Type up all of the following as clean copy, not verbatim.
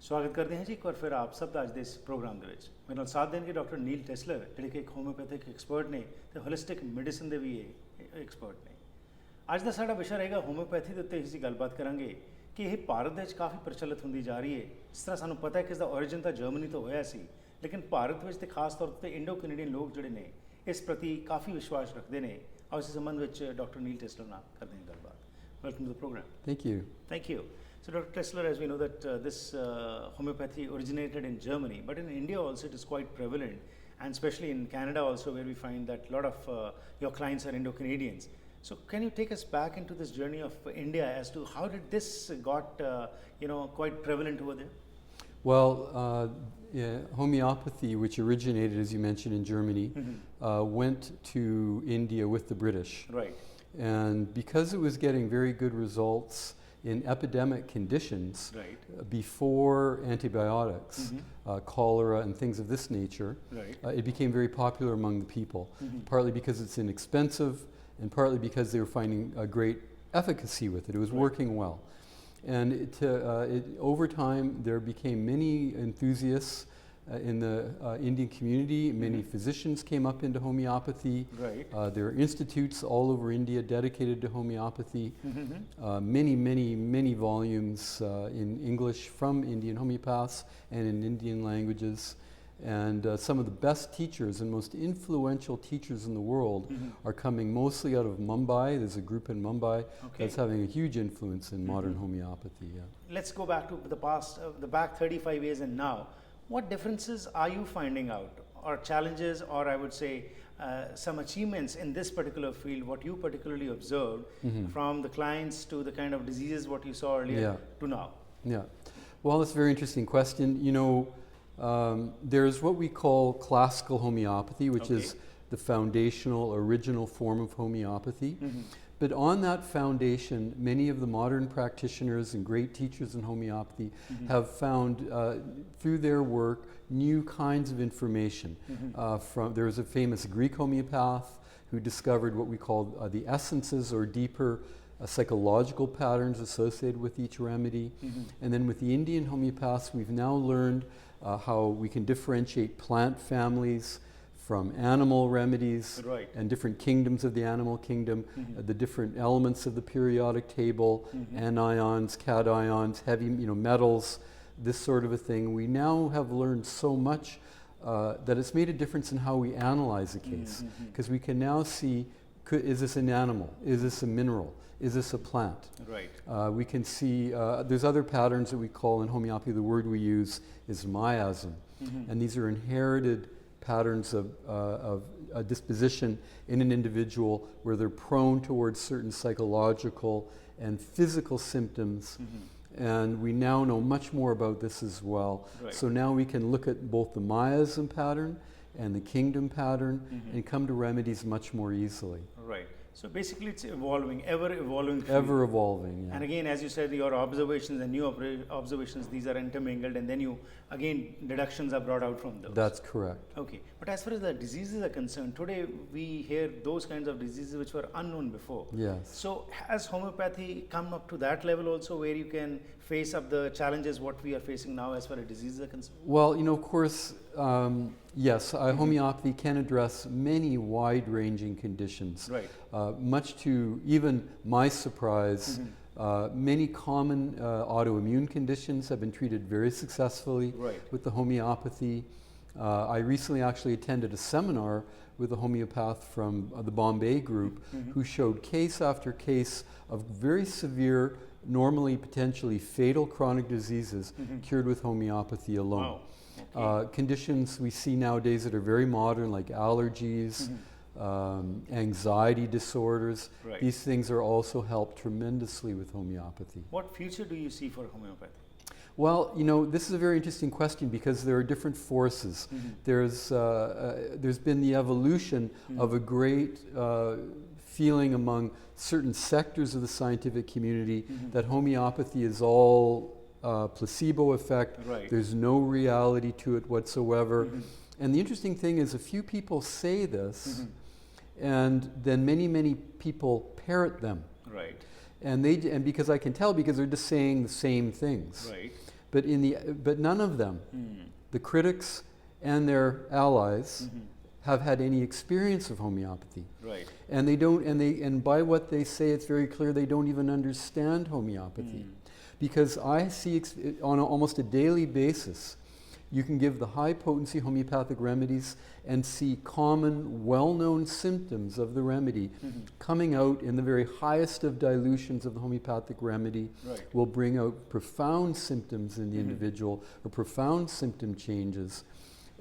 स्वागत करते हैं जी एक बार फिर आप सब ਦਾ ਅੱਜ ਦੇ ਇਸ ਪ੍ਰੋਗਰਾਮ ਦੇ ਵਿੱਚ ਮੇਰੇ ਨਾਲ ਸਾਥ ਦੇਣਗੇ ਡਾਕਟਰ ਨੀਲ ਟੈਸਲਰ ਜਿਹੜੇ ਕਿ ਇੱਕ ਹੋਮਿਓਪੈਥਿਕ ਐਕਸਪਰਟ ਨੇ ਤੇ ਹੋਲਿਸਟਿਕ ਮੈਡੀਸਿਨ ਦੇ ਵੀ ਇਹ ਐਕਸਪਰਟ ਨੇ। ਅੱਜ ਦਾ ਸਾਡਾ ਵਿਸ਼ਾ ਰਹੇਗਾ ਹੋਮਿਓਪੈਥੀ ਦੇ ਉੱਤੇ ਅਸੀਂ ਗੱਲਬਾਤ ਕਰਾਂਗੇ ਕਿ ਇਹ ਭਾਰਤ ਦੇ ਵਿੱਚ ਕਾਫੀ ਪ੍ਰਚਲਿਤ ਹੁੰਦੀ ਜਾ ਰਹੀ ਹੈ। ਜਿਸ ਤਰ੍ਹਾਂ ਸਾਨੂੰ ਪਤਾ ਹੈ ਕਿ ਇਸ ਦਾ origin ਤਾਂ ਜਰਮਨੀ ਤੋਂ ਹੋਇਆ ਸੀ, ਲੇਕਿਨ ਭਾਰਤ ਵਿੱਚ ਤੇ ਖਾਸ ਤੌਰ ਤੇ ਇੰਡੋ ਕੈਨੇਡੀਅਨ ਲੋਕ ਜਿਹੜੇ ਨੇ ਇਸ ਪ੍ਰਤੀ ਕਾਫੀ ਵਿਸ਼ਵਾਸ ਰੱਖਦੇ ਨੇ। ਔਰ ਇਸ ਸੰਬੰਧ ਵਿੱਚ ਡਾਕਟਰ ਨੀਲ ਟੈਸਲਰ ਨਾਲ ਕਰਦੇ ਹਾਂ ਗੱਲਬਾਤ। Welcome to the program. Thank you. Thank you. So Dr. Tessler, as we know that this homeopathy originated in Germany, but in India also it is quite prevalent, and especially in Canada also, where we find that a lot of your clients are Indo-Canadians. So can you take us back into this journey of India as to how did this got quite prevalent over there? Well, homeopathy, which originated, as you mentioned, in Germany, went to India with the British. Right. And because it was getting very good results in epidemic conditions before antibiotics, cholera and things of this nature, it became very popular among the people, partly because it's inexpensive and partly because they were finding a great efficacy with it. It was working well. And over time, there became many enthusiasts in the Indian community. Many physicians came up into homeopathy. There are institutes all over India dedicated to homeopathy. Many volumes in English from Indian homeopaths and in Indian languages. And some of the best teachers and most influential teachers in the world are coming mostly out of Mumbai. There's a group in Mumbai that's having a huge influence in modern homeopathy. Let's go back to the past, the back 35 years and now. What differences are you finding out, or challenges, or I would say some achievements in this particular field, what you particularly observed from the clients to the kind of diseases what you saw earlier to now? Well, that's a very interesting question. You know, there's what we call classical homeopathy, which is the foundational, original form of homeopathy. But on that foundation, many of the modern practitioners and great teachers in homeopathy have found, through their work, new kinds of information. There was a famous Greek homeopath who discovered what we call the essences, or deeper psychological patterns associated with each remedy. And then with the Indian homeopaths, we've now learned how we can differentiate plant families from animal remedies and different kingdoms of the animal kingdom, the different elements of the periodic table, anions, cations, heavy metals, this sort of a thing. We now have learned so much that it's made a difference in how we analyze a case, because we can now see, is this an animal? Is this a mineral? Is this a plant? We can see, there's other patterns that we call in homeopathy, the word we use is miasm, and these are inherited patterns of a disposition in an individual where they're prone towards certain psychological and physical symptoms. And we now know much more about this as well. So now we can look at both the miasm pattern and the kingdom pattern and come to remedies much more easily. So basically it's evolving, ever evolving. Ever evolving, And again, as you said, your observations and new observations, these are intermingled, and then again, deductions are brought out from those. That's correct. Okay, but as far as the diseases are concerned, today we hear those kinds of diseases which were unknown before. So has homeopathy come up to that level also, where you can face up the challenges what we are facing now as far as diseases are concerned? Well, of course, yes, homeopathy can address many wide-ranging conditions. Much to even my surprise, many common autoimmune conditions have been treated very successfully with the homeopathy. I recently actually attended a seminar with a homeopath from the Bombay group who showed case after case of very severe, normally potentially fatal chronic diseases cured with homeopathy alone. Conditions we see nowadays that are very modern, like allergies, anxiety disorders, these things are also helped tremendously with homeopathy. What future do you see for homeopathy? Well, this is a very interesting question because there are different forces. There's been the evolution of a great feeling among certain sectors of the scientific community that homeopathy is all placebo effect. There's no reality to it whatsoever. And the interesting thing is, a few people say this, and then many people parrot them. And because I can tell, because they're just saying the same things. but none of them, the critics and their allies, have had any experience of homeopathy. Right. And they don't, and by what they say, it's very clear they don't even understand homeopathy. Because I see on almost a daily basis, you can give the high potency homeopathic remedies and see common, well-known symptoms of the remedy coming out in the very highest of dilutions of the homeopathic remedy. Right. Will bring out profound symptoms in the individual, or profound symptom changes.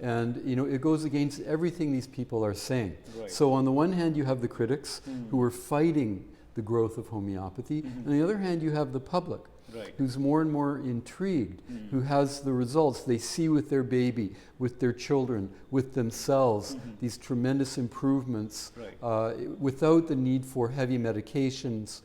And it goes against everything these people are saying. Right. So on the one hand, you have the critics who are fighting the growth of homeopathy. On the other hand, you have the public, right, who's more and more intrigued, who has the results they see with their baby, with their children, with themselves, these tremendous improvements, right, without the need for heavy medications,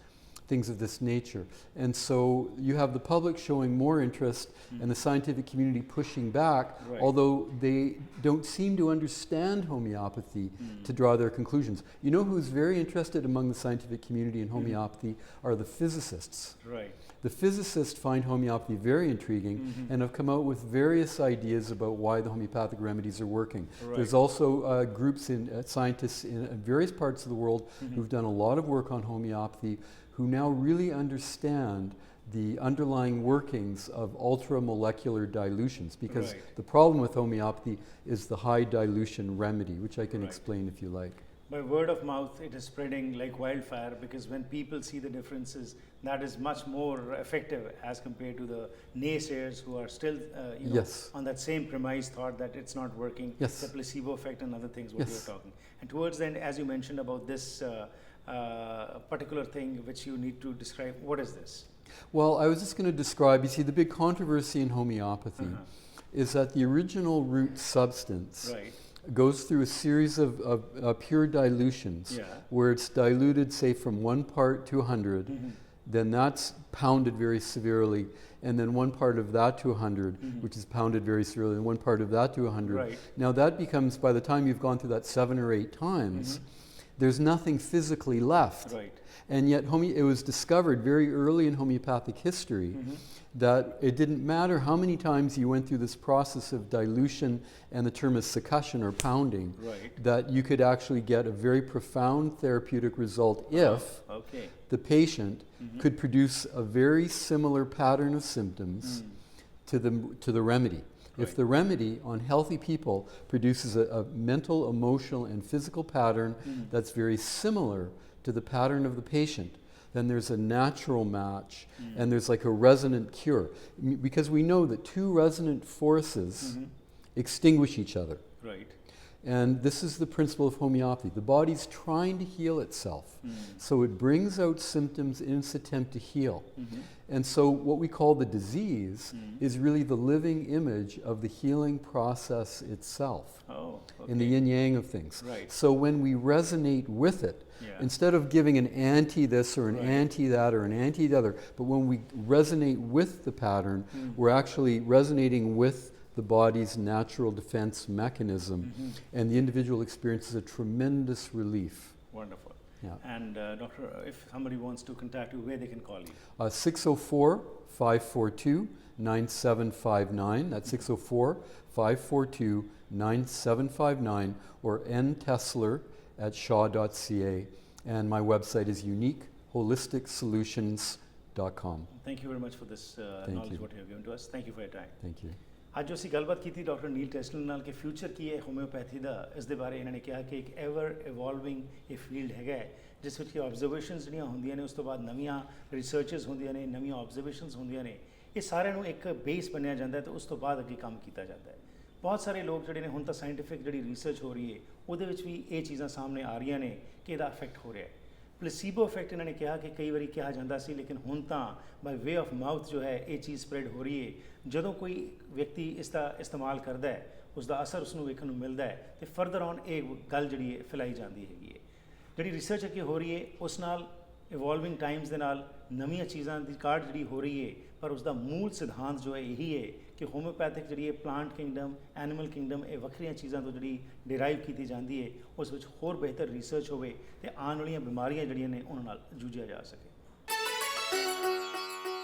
things of this nature. And so you have the public showing more interest and the scientific community pushing back, right, although they don't seem to understand homeopathy to draw their conclusions. You know who's very interested among the scientific community in homeopathy are the physicists. right. The physicists find homeopathy very intriguing and have come out with various ideas about why the homeopathic remedies are working. Right. There's also groups scientists in various parts of the world who've done a lot of work on homeopathy, who now really understand the underlying workings of ultramolecular dilutions, because Right. the problem with homeopathy is the high dilution remedy, which I can Right. explain if you like. By word of mouth, it is spreading like wildfire, because when people see the differences, that is much more effective as compared to the naysayers who are still Yes. on that same premise, thought that it's not working, Yes. the placebo effect and other things what Yes. you're talking. And towards the end, as you mentioned about this particular thing which you need to describe, what is this? Well, I was just going to describe, you see, the big controversy in homeopathy is that the original root substance Right. goes through a series of pure dilutions, Yeah. where it's diluted, say, from 1 part to 100, then that's pounded very severely, and then 1 part of that to 100, which is pounded very severely, and 1 part of that to 100. Right. Now that becomes, by the time you've gone through that 7 or 8 times, there's nothing physically left. Right. And yet it was discovered very early in homeopathic history that it didn't matter how many times you went through this process of dilution, and the term is succussion or pounding, Right. that you could actually get a very profound therapeutic result if Okay. the patient could produce a very similar pattern of symptoms to the remedy. If Right. the remedy on healthy people produces a mental, emotional, and physical pattern that's very similar to the pattern of the patient, then there's a natural match and there's like a resonant cure. Because we know that 2 resonant forces extinguish each other. Right. And this is the principle of homeopathy. The body's trying to heal itself. So it brings out symptoms in its attempt to heal. And so what we call the disease is really the living image of the healing process itself, Oh, okay. in the yin-yang of things. Right. So when we resonate with it, Yeah. instead of giving an anti this or an Right. anti that or an anti the other, but when we resonate with the pattern, we're actually resonating with the body's natural defense mechanism, and the individual experiences a tremendous relief. Wonderful. Yeah. And doctor, if somebody wants to contact you, where they can call you? 604-542-9759. That's 604-542-9759, or ntessler@shaw.ca. And my website is uniqueholisticsolutions.com. Thank you very much for this knowledge you. what you have given to us. Thank you for your time. Thank you. ਅੱਜ ਜੋ ਅਸੀਂ ਗੱਲਬਾਤ ਕੀਤੀ doctor ਨੀਲ ਟੈਸਲਰ ਨਾਲ ਕਿ future ਕੀ ਹੈ homeopathy ਦਾ, ਇਸ ਦੇ ਬਾਰੇ ਇਹਨਾਂ ਨੇ ਕਿਹਾ ਕਿ ਇੱਕ ਐਵਰ ਇਵੋਲਵਿੰਗ ਇਹ ਫੀਲਡ ਹੈਗਾ ਹੈ, ਜਿਸ ਵਿੱਚ ਕਿ ਆਬਜ਼ਰਵੇਸ਼ਨਸ ਜਿਹੜੀਆਂ ਹੁੰਦੀਆਂ ਨੇ, ਉਸ ਤੋਂ ਬਾਅਦ ਨਵੀਆਂ ਰਿਸਰਚਸ ਹੁੰਦੀਆਂ ਨੇ, ਨਵੀਆਂ ਆਬਜ਼ਰਵੇਸ਼ਨਸ ਹੁੰਦੀਆਂ ਨੇ, ਇਹ ਸਾਰਿਆਂ ਨੂੰ ਇੱਕ ਬੇਸ ਬਣਿਆ ਜਾਂਦਾ ਹੈ ਤੇ ਉਸ ਤੋਂ ਬਾਅਦ ਅੱਗੇ ਕੰਮ ਕੀਤਾ ਜਾਂਦਾ ਹੈ। ਬਹੁਤ ਸਾਰੇ ਲੋਕ ਜਿਹੜੇ ਨੇ ਹੁਣ ਤਾਂ ਸਾਇੰਟੀਫਿਕ ਜਿਹੜੀ ਰਿਸਰਚ ਹੋ ਰਹੀ ਹੈ ਉਹਦੇ ਵਿੱਚ ਵੀ ਇਹ ਚੀਜ਼ਾਂ ਸਾਹਮਣੇ ਆ ਰਹੀਆਂ ਨੇ ਕਿ ਇਹਦਾ ਇਫੈਕਟ ਹੋ ਰਿਹਾ ਹੈ। ਪਲੇਸੀਬੋ ਇਫੈਕਟ ਇਹਨਾਂ ਨੇ ਕਿਹਾ ਕਿ ਕਈ ਵਾਰੀ ਕਿਹਾ ਜਾਂਦਾ ਸੀ, ਲੇਕਿਨ ਹੁਣ ਤਾਂ ਬਾਈ ਵੇ ਆਫ ਮਾਊਥ ਜੋ ਹੈ ਇਹ ਚੀਜ਼ ਸਪਰੈਡ ਹੋ ਰਹੀ ਹੈ। ਜਦੋਂ ਕੋਈ ਵਿਅਕਤੀ ਇਸ ਦਾ ਇਸਤੇਮਾਲ ਕਰਦਾ ਹੈ, ਉਸ ਦਾ ਅਸਰ ਉਸ ਨੂੰ ਵੇਖਣ ਨੂੰ ਮਿਲਦਾ ਹੈ ਤੇ ਫਰਦਰ ਔਨ ਇਹ ਗੱਲ ਜਿਹੜੀ ਹੈ ਫੈਲਾਈ ਜਾਂਦੀ ਹੈਗੀ ਹੈ। ਜਿਹੜੀ ਰਿਸਰਚ ਅੱਗੇ ਹੋ ਰਹੀ ਹੈ ਉਸ ਨਾਲ ਇਵੋਲਵਿੰਗ ਟਾਈਮਸ ਦੇ ਨਾਲ ਨਵੀਆਂ ਚੀਜ਼ਾਂ ਦੀ ਕਾਢ ਜਿਹੜੀ ਹੋ ਰਹੀ ਹੈ, ਪਰ ਉਸ ਦਾ ਮੂਲ ਸਿਧਾਂਤ ਜੋ ਹੈ ਇਹੀ ਹੈ ਕਿ ਹੋਮਿਓਪੈਥਿਕ ਜਿਹੜੀ ਹੈ ਪਲਾਂਟ ਕਿੰਗਡਮ, ਐਨੀਮਲ ਕਿੰਗਡਮ, ਇਹ ਵੱਖਰੀਆਂ ਚੀਜ਼ਾਂ ਤੋਂ ਜਿਹੜੀ ਡਿਰਾਈਵ ਕੀਤੀ ਜਾਂਦੀ ਹੈ, ਉਸ ਵਿੱਚ ਹੋਰ ਬਿਹਤਰ ਰਿਸਰਚ ਹੋਵੇ ਤੇ ਆਉਣ ਵਾਲੀਆਂ ਬਿਮਾਰੀਆਂ ਜਿਹੜੀਆਂ ਨੇ ਉਹਨਾਂ ਨਾਲ ਜੂਝਿਆ ਜਾ ਸਕੇ।